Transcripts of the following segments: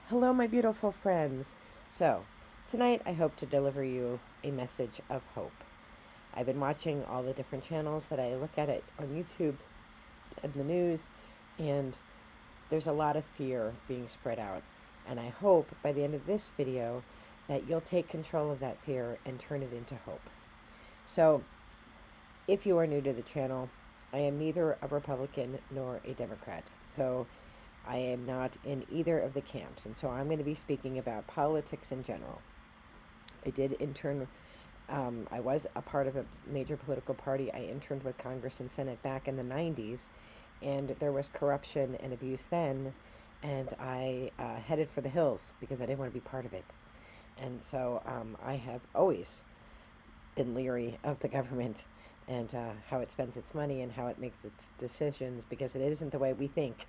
Hello, my beautiful friends. So, tonight I hope to deliver you a message of hope. I've been watching all the different channels that I look at it on YouTube and the news, and there's a lot of fear being spread out. And I hope by the end of this video that you'll take control of that fear and turn it into hope. So, if you are new to the channel, I am neither a Republican nor a Democrat. So, I am not in either of the camps, and so I'm going to be speaking about politics in general. I did intern, I was a part of a major political party. I interned with Congress and Senate back in the 90s, and there was corruption and abuse then, and I headed for the hills because I didn't want to be part of it. And so I have always been leery of the government and how it spends its money and how it makes its decisions, because it isn't the way we think.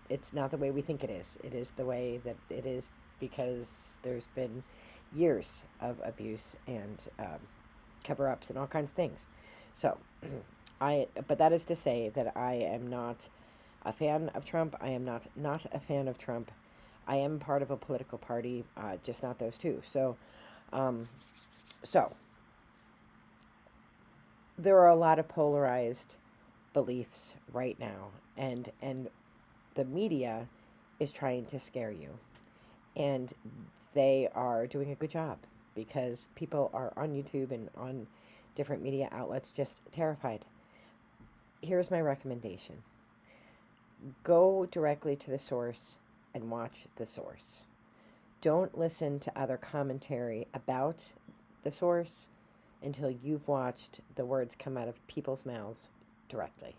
It's not the way we think it is. It is the way that it is because there's been years of abuse and cover-ups and all kinds of things. So, but that is to say that I am not a fan of Trump. I am not a fan of Trump. I am part of a political party, just not those two. Um, so there are a lot of polarized beliefs right now, and the media is trying to scare you, and they are doing a good job because people are on YouTube and on different media outlets just terrified. Here's my recommendation: go directly to the source and watch the source. Don't listen to other commentary about the source until you've watched the words come out of people's mouths directly.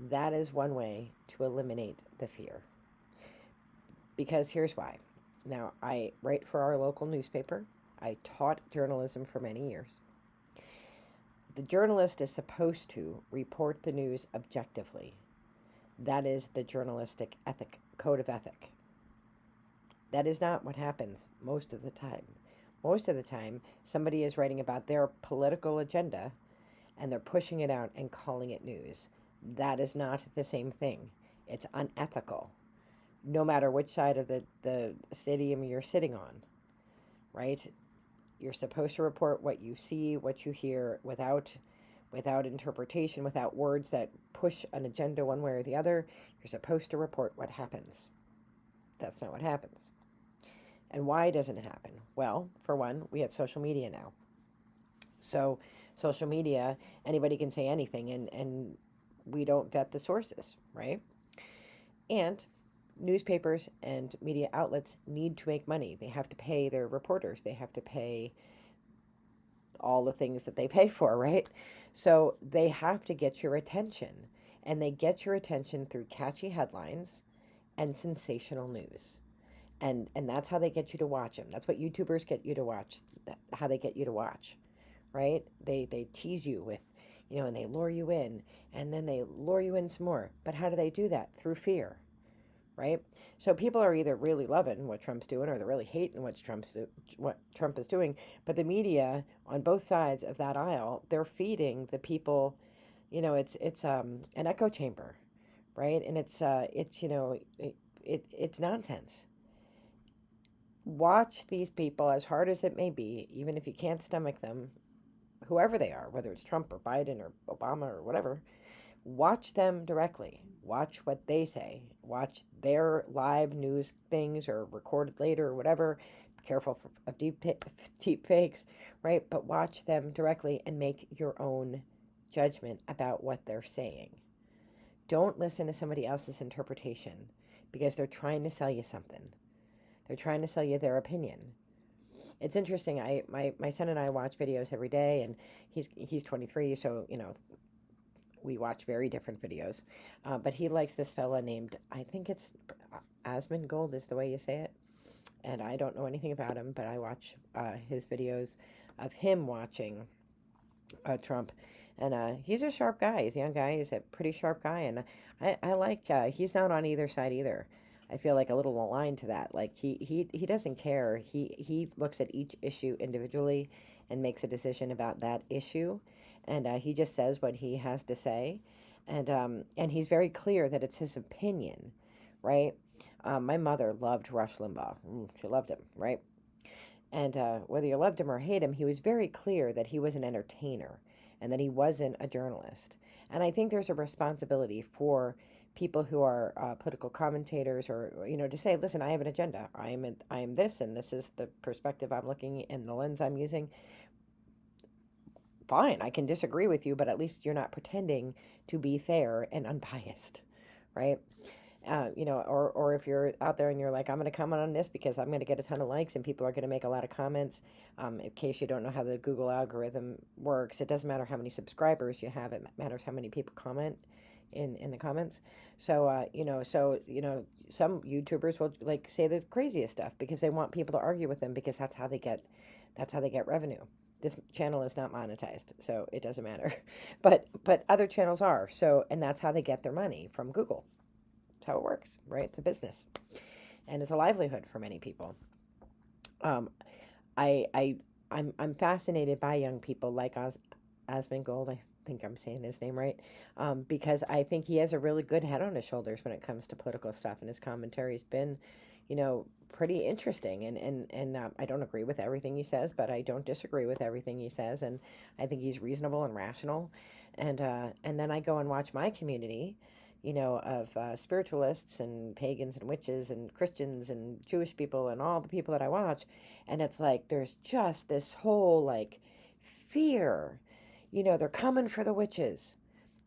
That is one way to eliminate the fear. Because here's why. Now, I write for our local newspaper. I taught journalism for many years. The journalist is supposed to report the news objectively. That is the journalistic code of ethic. That is not what happens most of the time. Most of the time, somebody is writing about their political agenda and they're pushing it out and calling it news. That is not the same thing. It's unethical, no matter which side of the stadium you're sitting on, right? You're supposed to report what you see, what you hear, without interpretation, without words that push an agenda one way or the other. You're supposed to report what happens. That's not what happens. And why doesn't it happen? Well, for one, we have social media now. So social media, anybody can say anything, and we don't vet the sources, right? And newspapers and media outlets need to make money. They have to pay their reporters. They have to pay all the things that they pay for, right? So they have to get your attention, and they get your attention through catchy headlines and sensational news. And that's how they get you to watch them. That's what YouTubers get you to watch, how they get you to watch, right? They tease you with, and they lure you in, and then they lure you in some more. But how do they do that? Through fear, right? So people are either really loving what Trump's doing or they're really hating what Trump is doing. But the media on both sides of that aisle, they're feeding the people, it's an echo chamber, right? And it's nonsense. Watch these people, as hard as it may be, even if you can't stomach them, whoever they are, whether it's Trump or Biden or Obama or whatever. Watch them directly. Watch what they say. Watch their live news things or recorded later or whatever. Be careful of deep fakes, right? But watch them directly and make your own judgment about what they're saying. Don't listen to somebody else's interpretation because they're trying to sell you something. They're trying to sell you their opinion. It's interesting. My son and I watch videos every day, and he's 23, so we watch very different videos. But he likes this fella named, I think it's Asmongold is the way you say it, and I don't know anything about him, but I watch his videos of him watching Trump, and he's a sharp guy. He's a young guy. He's a pretty sharp guy, and I like. He's not on either side either. I feel like a little aligned to that. Like he doesn't care. He looks at each issue individually and makes a decision about that issue, and he just says what he has to say, and he's very clear that it's his opinion, right? My mother loved Rush Limbaugh. She loved him, right? And whether you loved him or hate him, he was very clear that he was an entertainer and that he wasn't a journalist. And I think there's a responsibility for people who are political commentators, or to say, listen, I have an agenda. I am this, and this is the perspective I'm looking and the lens I'm using. Fine, I can disagree with you, but at least you're not pretending to be fair and unbiased, right? Or if you're out there and you're like, I'm going to comment on this because I'm going to get a ton of likes and people are going to make a lot of comments. In case you don't know how the Google algorithm works, it doesn't matter how many subscribers you have, it matters how many people comment in the comments. Some YouTubers will like say the craziest stuff because they want people to argue with them, because that's how they get revenue. This channel is not monetized, so it doesn't matter. But other channels are. So, and that's how they get their money, from Google. That's how it works, right? It's a business, and it's a livelihood for many people. Um, I I I'm fascinated by young people like Osmongold. I think I'm saying his name right, because I think he has a really good head on his shoulders when it comes to political stuff, and his commentary's been, pretty interesting. And I don't agree with everything he says, but I don't disagree with everything he says, and I think he's reasonable and rational. And then I go and watch my community, of spiritualists and pagans and witches and Christians and Jewish people and all the people that I watch, and it's like there's just this whole like fear. They're coming for the witches.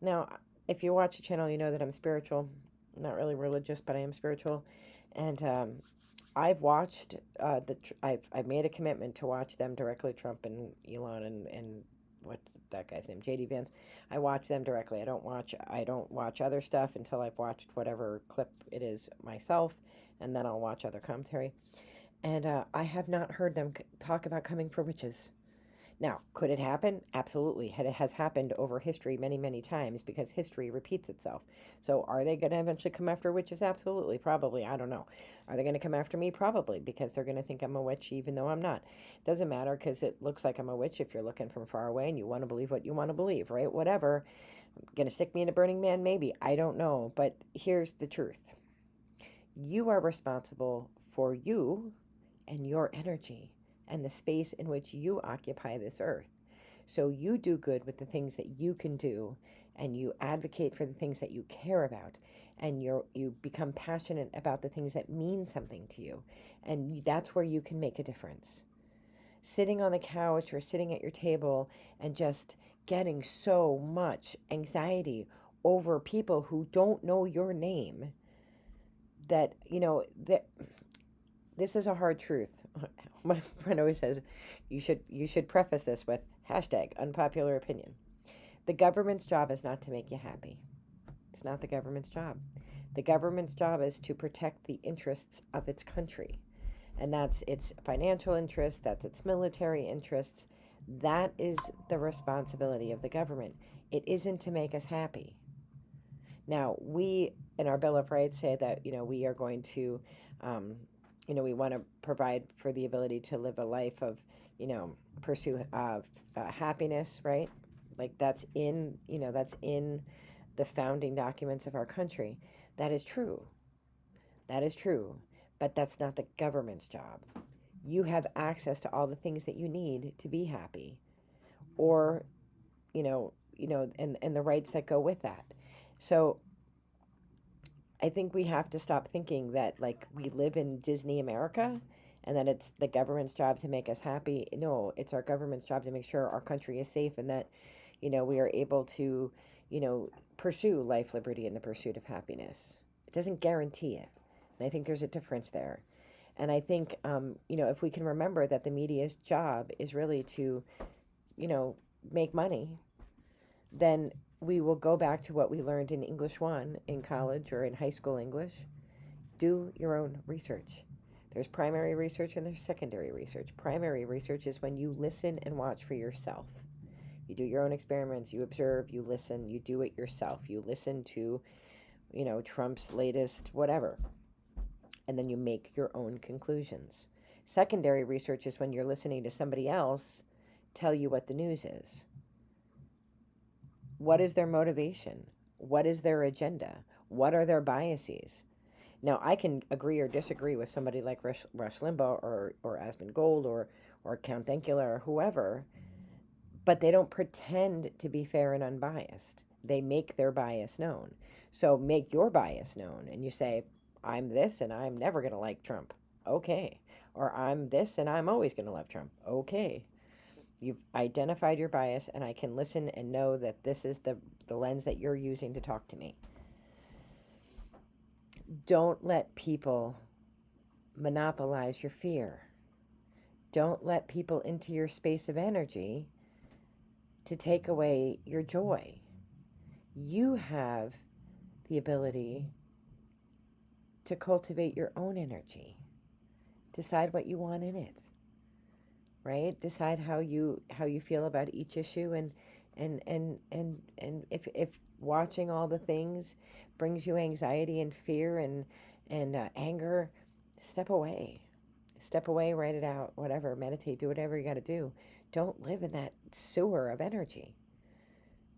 Now, if you watch the channel, you know that I'm spiritual. I'm not really religious, but I am spiritual. And I've watched I've made a commitment to watch them directly, Trump and Elon and what's that guy's name, JD Vance. I watch them directly. I don't watch other stuff until I've watched whatever clip it is myself, and then I'll watch other commentary. And I have not heard them talk about coming for witches. Now, could it happen? Absolutely. It has happened over history many, many times, because history repeats itself. So, are they going to eventually come after witches? Absolutely. Probably. I don't know. Are they going to come after me? Probably, because they're going to think I'm a witch even though I'm not. Doesn't matter, because it looks like I'm a witch if you're looking from far away and you want to believe what you want to believe, right? Whatever. Going to stick me in a Burning Man? Maybe. I don't know. But here's the truth: you are responsible for you and your energy and the space in which you occupy this earth. So you do good with the things that you can do, and you advocate for the things that you care about, and you become passionate about the things that mean something to you, and that's where you can make a difference. Sitting on the couch or sitting at your table and just getting so much anxiety over people who don't know your name, that that this is a hard truth. My friend always says, you should preface this with hashtag unpopular opinion. The government's job is not to make you happy. It's not the government's job. The government's job is to protect the interests of its country. And that's its financial interests, that's its military interests. That is the responsibility of the government. It isn't to make us happy. Now, we, in our Bill of Rights, say that, we are going to, we want to provide for the ability to live a life of, pursue happiness, right? Like that's in the founding documents of our country. That is true. That is true. But that's not the government's job. You have access to all the things that you need to be happy, or, and the rights that go with that. So I think we have to stop thinking that like we live in Disney America and that it's the government's job to make us happy. No, it's our government's job to make sure our country is safe, and that, we are able to, pursue life, liberty, and the pursuit of happiness. It doesn't guarantee it. And I think there's a difference there. And I think, if we can remember that the media's job is really to, you know, make money, then we will go back to what we learned in English 1 in college or in high school English. Do your own research. There's primary research and there's secondary research. Primary research is when you listen and watch for yourself. You do your own experiments, you observe, you listen, you do it yourself. You listen to, Trump's latest whatever, and then you make your own conclusions. Secondary research is when you're listening to somebody else tell you what the news is. What is their motivation? What is their agenda? What are their biases? Now, I can agree or disagree with somebody like Rush Limbaugh or Asmund Gold or Count Dankula or whoever, but they don't pretend to be fair and unbiased. They make their bias known. So make your bias known and you say, I'm this and I'm never going to like Trump. Okay. Or I'm this and I'm always going to love Trump. Okay. You've identified your bias and I can listen and know that this is the lens that you're using to talk to me. Don't let people monopolize your fear. Don't let people into your space of energy to take away your joy. You have the ability to cultivate your own energy. Decide what you want in it. Right? Decide how you feel about each issue and if watching all the things brings you anxiety and fear and anger, step away. Step away, write it out, whatever, meditate, do whatever you got to do. Don't live in that sewer of energy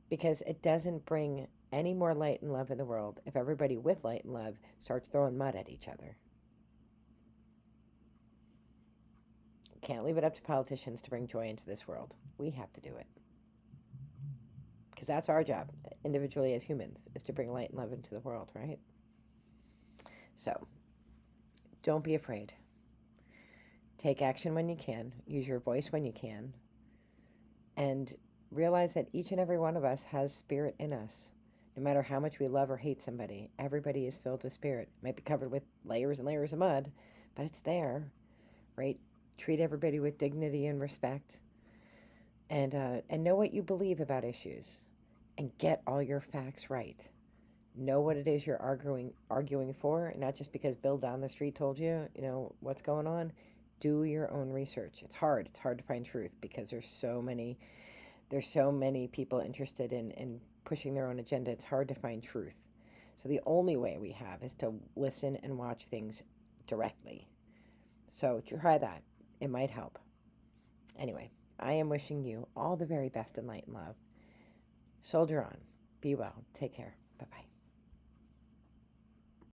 because it doesn't bring any more light and love in the world if everybody with light and love starts throwing mud at each other. Can't leave it up to politicians to bring joy into this world. We have to do it. Because that's our job, individually as humans, is to bring light and love into the world, right? So, don't be afraid. Take action when you can. Use your voice when you can. And realize that each and every one of us has spirit in us. No matter how much we love or hate somebody, everybody is filled with spirit. It might be covered with layers and layers of mud, but it's there, right? Treat everybody with dignity and respect. And know what you believe about issues. And get all your facts right. Know what it is you're arguing for, not just because Bill down the street told you, what's going on. Do your own research. It's hard. It's hard to find truth because there's so many people interested in pushing their own agenda. It's hard to find truth. So the only way we have is to listen and watch things directly. So try that. It might help. Anyway, I am wishing you all the very best in light and love. Soldier on. Be well. Take care. Bye-bye.